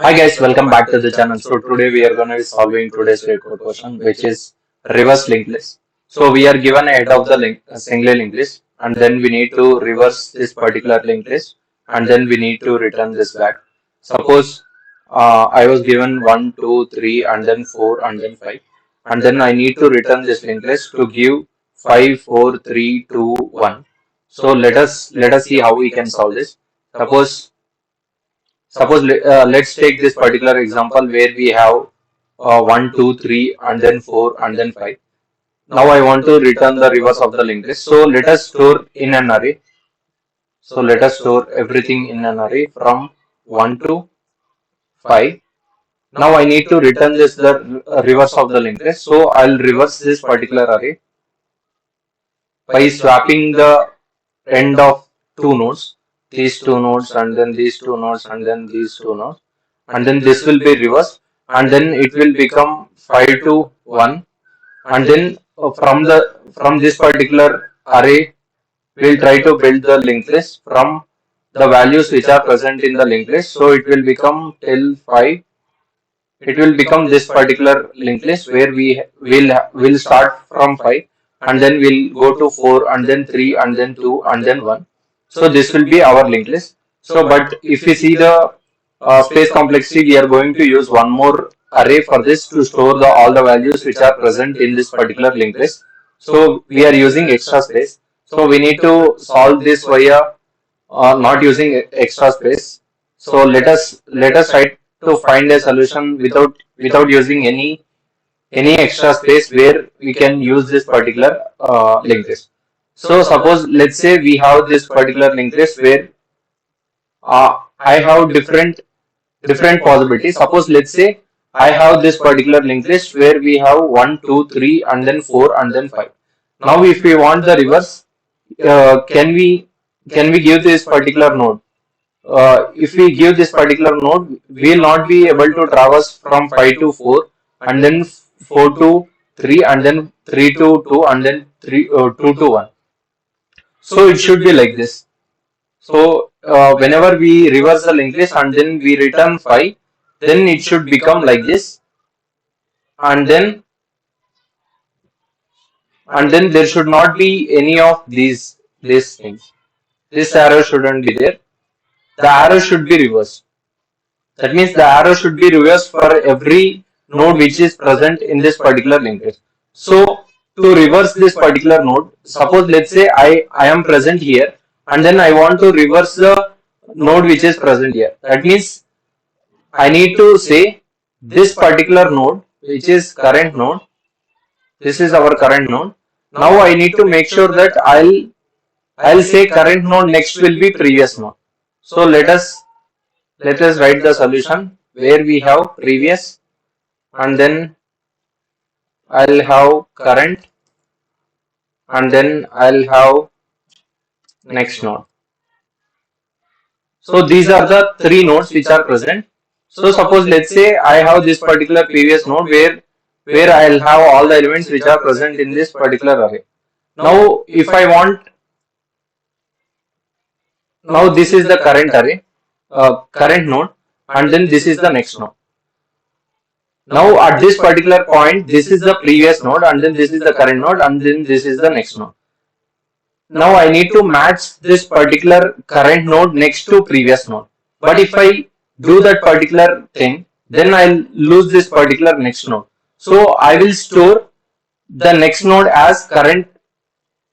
Hi guys, welcome back to the channel. So today we are going to be solving today's rate code question, which is reverse linked list. So we are given a head of the single linked list, and then we need to reverse this particular linked list, and then we need to return this back. Suppose I was given 1, 2, 3, and then 4, and then 5, and then I need to return this linked list to give 5, 4, 3, 2, 1. So let us see how we can solve this. Suppose let's take this particular example where we have 1, 2, 3, and then 4, and then 5. Now I want to return the reverse of the linked list. So let us store in an array. So let us store everything in an array from 1 to 5. Now I need to return this the reverse of the linked list. So I'll reverse this particular array by swapping the end of two nodes, these two nodes, and then these two nodes, and then these two nodes, and then this will be reversed, and then it will become 5 to 1, and then from this particular array we'll try to build the linked list from the values which are present in the linked list. So it will become till 5. It will become this particular linked list where will start from 5, and then we'll go to 4, and then 3, and then 2, and then 1. So this will be our linked list. So but if we see the space complexity, we are going to use one more array for this to store all the values which are present in this particular linked list. So we are using extra space. So we need to solve this via not using extra space. So let us try to find a solution without using any extra space where we can use this particular linked list. So suppose let's say we have this particular linked list where I have different possibilities. Suppose let's say I have this particular linked list where we have 1, 2, 3, and then 4, and then 5. Now if we want the reverse, can we give this particular node? If we give this particular node, we will not be able to traverse from 5 to 4, and then 4 to 3, and then 3 to 2, and then 2 to 1. So it should be like this. So whenever we reverse the linked list and then we return 5, then it should become like this, and then there should not be any of these things. This arrow shouldn't be there. The arrow should be reversed. That means the arrow should be reversed for every node which is present in this particular linked list. So to reverse this particular node, suppose let's say I am present here, and then I want to reverse the node which is present here. That means I need to say this particular node which is current node. This is our current node. Now I need to make sure that I'll say current node next will be previous node. So let us write the solution where we have previous, and then I'll have current, and then I'll have next node. So these are the three nodes which are present. So suppose let's say I have this particular previous node where I'll have all the elements which are present in this particular array. Now if I want, now this is the current array, current node, and then this is the next node. Now at this particular point, this is the previous node, and then this is the current node, and then this is the next node. Now I need to match this particular current node next to previous node. But if I do that particular thing, then I'll lose this particular next node. So I will store the next node as current.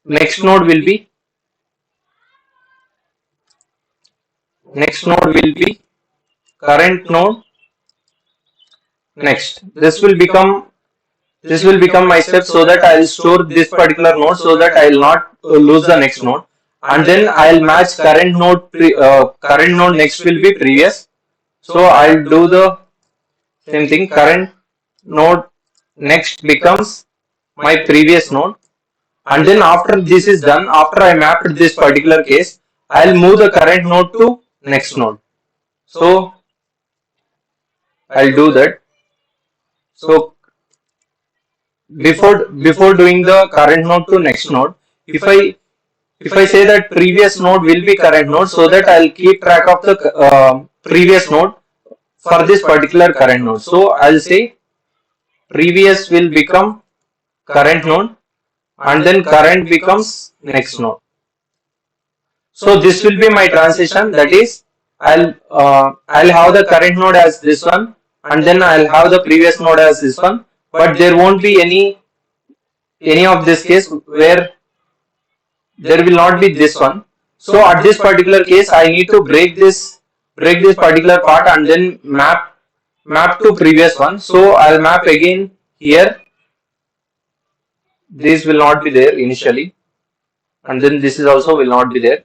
Next node will be current node next. This will become my step, so that I'll store this particular node so that I'll not lose the next node, and then I'll match current node next will be previous. So I'll do the same thing. Current node next becomes my previous node, and then after this is done, after I mapped this particular case, I'll move the current node to next node. So I'll do that. So before doing the current node to next node, if I say that previous node will be current node, so that I'll keep track of the previous node for this particular current node. So I'll say previous will become current node, and then current becomes next node. So this will be my transition. That is, I'll have the current node as this one, and then I'll have the previous node as this one. But there won't be any of this case where there will not be this one. So at this particular case, I need to break this particular part and then map to previous one. So I'll map again here. This will not be there initially, and then this is also will not be there.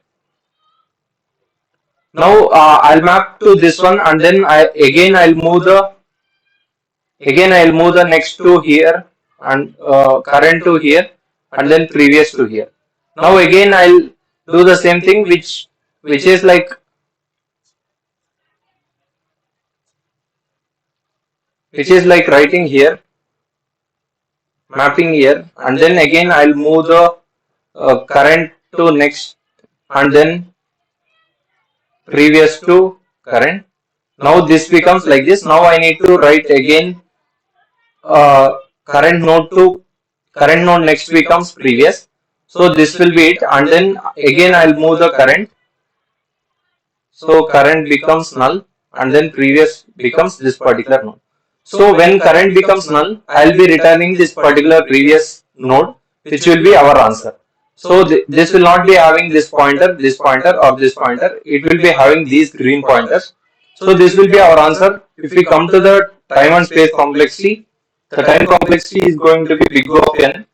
Now I'll map to this one, and then I'll move the next to here, and current to here, and then previous to here. Now again I'll do the same thing, which is like writing here, mapping here, and then again I'll move the current to next, and then previous to current. Now this becomes like this. Now I need to write again uh, current node next becomes previous. So this will be it, and then again I'll move the current. So current becomes null, and then previous becomes this particular node. So when current becomes null, I'll be returning this particular previous node, which will be our answer. So this will not be having this pointer, or this pointer. It will be having these green pointers. So this will be our answer. If we come to the time and space complexity, the time complexity is going to be big O of n,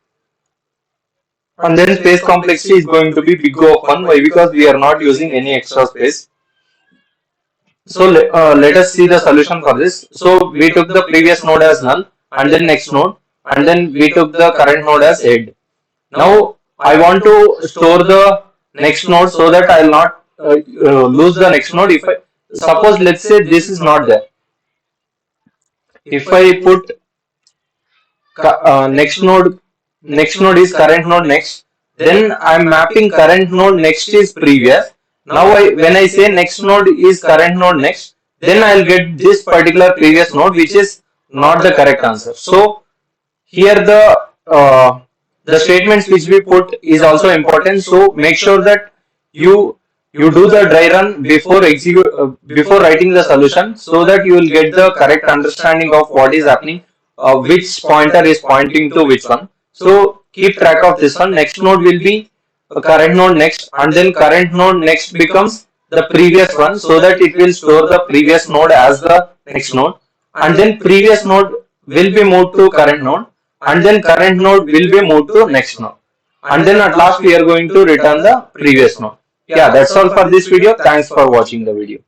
and then space complexity is going to be big O of 1. Why? Because we are not using any extra space. So let us see the solution for this. So we took the previous node as null, and then next node, and then we took the current node as head. Now I want to store the next node so that I will not lose the next node. If I suppose, let's say this is not there. If I put next node is current node next, then I'm mapping current node next is previous. Now when I say next node is current node next, then I'll get this particular previous node, which is not the correct answer. So here the statements which we put is also important. So make sure that you do the dry run before writing the solution, so that you will get the correct understanding of what is happening, which pointer is pointing to which one. So keep track of this one. Next node will be a current node next, and then current node next becomes the previous one, so that it will store the previous node as the next node, and then previous node will be moved to current node, and then current node will be moved to next node, and then at last we are going to return the previous node. Yeah, that's all for this video. Thanks for watching the video.